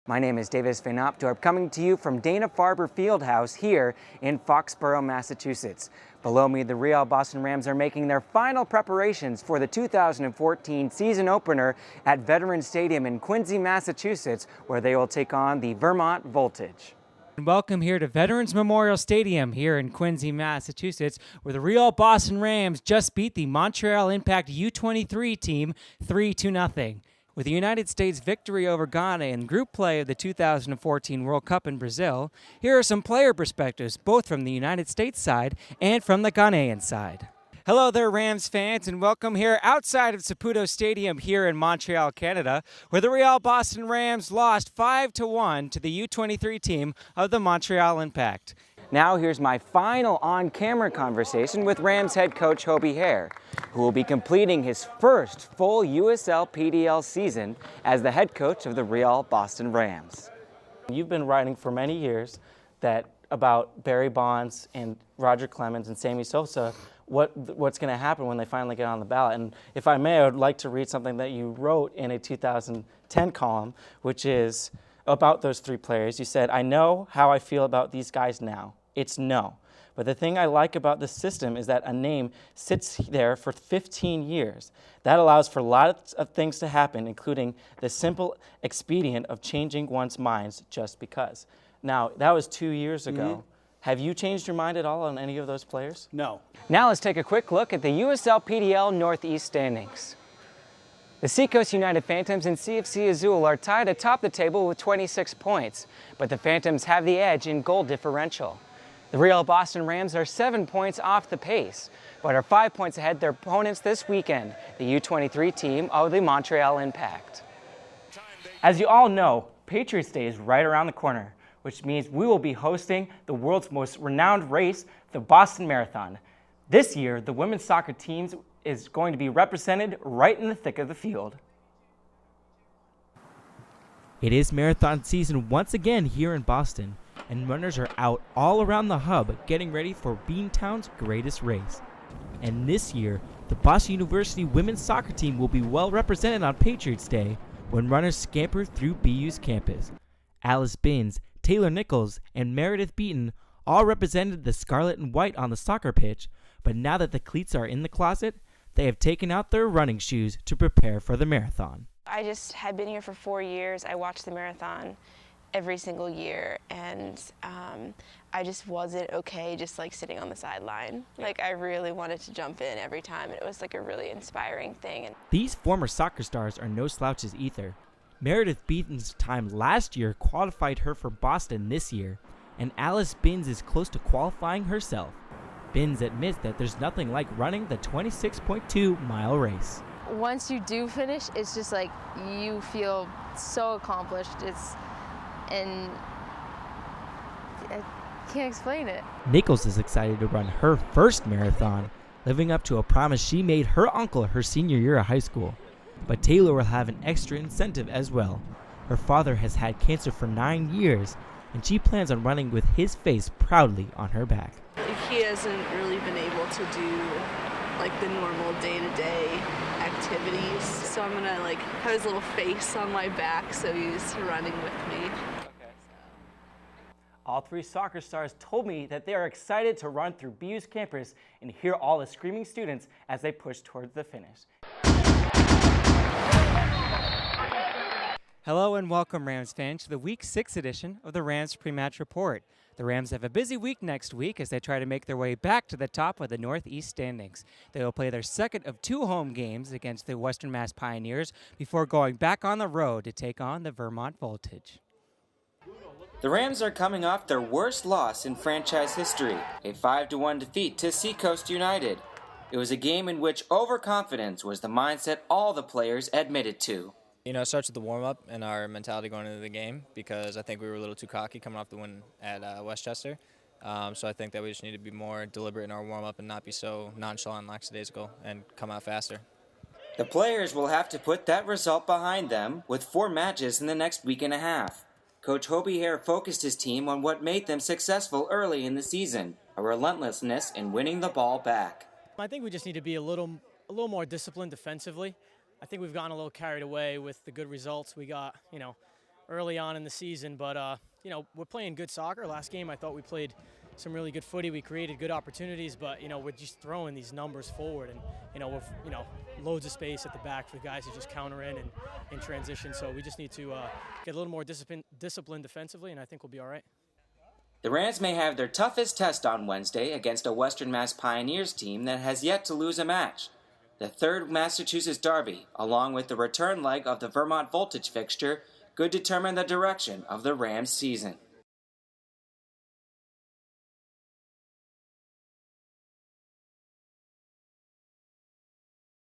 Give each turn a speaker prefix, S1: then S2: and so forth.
S1: My name is VanOpdorp, coming to you from Dana-Farber Fieldhouse here in Foxborough, Massachusetts. Below me, the Real Boston Rams are making their final preparations for the 2014 season opener at Veterans Stadium in Quincy, Massachusetts, where they will take on the Vermont Voltage. Welcome here to Veterans Memorial Stadium here in Quincy, Massachusetts, where the Real Boston Rams just beat the Montreal Impact U23 team 3-0. With the United States' victory over Ghana in group play of the 2014 World Cup in Brazil, here are some player perspectives, both from the United States side and from the Ghanaian side. Hello there, Rams fans, and welcome here outside of Saputo Stadium here in Montreal, Canada, where the Real Boston Rams lost 5-1 to the U23 team of the Montreal Impact. Now here's my final on-camera conversation with Rams head coach Hobie Hare, who will be completing his first full USL PDL season as the head coach of the Real Boston Rams. You've been writing for many years about Barry Bonds and Roger Clemens and Sammy Sosa, what's going to happen when they finally get on the ballot. And if I may, I would like to read something that you wrote in a 2010 column, which is about those three players. You said, "I know how I feel about these guys now. It's no. But the thing I like about this system is that a name sits there for 15 years. That allows for lots of things to happen, including the simple expedient of changing one's minds just because." Now, that was 2 years ago. Have you changed your mind at all on any of those players?
S2: No.
S1: Now let's take a quick look at the USL PDL Northeast standings. The Seacoast United Phantoms and CFC Azul are tied atop the table with 26 points, but the Phantoms have the edge in goal differential. The Real Boston Rams are 7 points off the pace, but are 5 points ahead their opponents this weekend, the U23 team of the Montreal Impact. As you all know, Patriots Day is right around the corner, which means we will be hosting the world's most renowned race, the Boston Marathon. This year, the women's soccer team is going to be represented right in the thick of the field.
S3: It is marathon season once again here in Boston, and runners are out all around the hub getting ready for Beantown's greatest race. And this year, the Boston University women's soccer team will be well represented on Patriots Day when runners scamper through BU's campus. Alice Binns, Taylor Nichols, and Meredith Beaton all represented the scarlet and white on the soccer pitch, but now that the cleats are in the closet, they have taken out their running shoes to prepare for the marathon.
S4: I just had been here for 4 years. I watched the marathon every single year, and I just wasn't okay just like sitting on the sideline. Like, I really wanted to jump in every time, and it was like a really inspiring thing.
S3: These former soccer stars are no slouches either. Meredith Beaton's time last year qualified her for Boston this year, and Alice Binns is close to qualifying herself. Binns admits that there's nothing like running the 26.2-mile race.
S5: Once you do finish, it's just like you feel so accomplished. And I can't explain it.
S3: Nichols is excited to run her first marathon, living up to a promise she made her uncle her senior year of high school. But Taylor will have an extra incentive as well. Her father has had cancer for 9 years, and she plans on running with his face proudly on her back.
S6: He hasn't really been able to do like the normal day-to-day activities, so I'm gonna like have his little face on my back so he's running with me.
S1: All three soccer stars told me that they are excited to run through BU's campus and hear all the screaming students as they push towards the finish. Hello and welcome, Rams fans, to the Week 6 edition of the Rams Pre-Match Report. The Rams have a busy week next week as they try to make their way back to the top of the Northeast standings. They will play their second of 2 home games against the Western Mass Pioneers before going back on the road to take on the Vermont Voltage. The Rams are coming off their worst loss in franchise history, a 5-1 defeat to Seacoast United. It was a game in which overconfidence was the mindset all the players admitted to.
S7: You know, it starts with the warm-up and our mentality going into the game, because I think we were a little too cocky coming off the win at Westchester. So I think that we just need to be more deliberate in our warm-up and not be so nonchalant and lackadaisical and come out faster.
S1: The players will have to put that result behind them with 4 matches in the next week and a half. Coach Hobie Hare focused his team on what made them successful early in the season, a relentlessness in winning the ball back.
S2: I think we just need to be a little more disciplined defensively. I think we've gotten a little carried away with the good results we got, early on in the season, but you know, we're playing good soccer. Last game I thought we played some really good footy. We created good opportunities, but you know, we're just throwing these numbers forward, and you know, with loads of space at the back for the guys to just counter in transition. So we just need to get a little more discipline defensively, and I think we'll be all right.
S1: The Rams may have their toughest test on Wednesday against a Western Mass Pioneers team that has yet to lose a match. The third Massachusetts derby, along with the return leg of the Vermont Voltage fixture, could determine the direction of the Rams' season.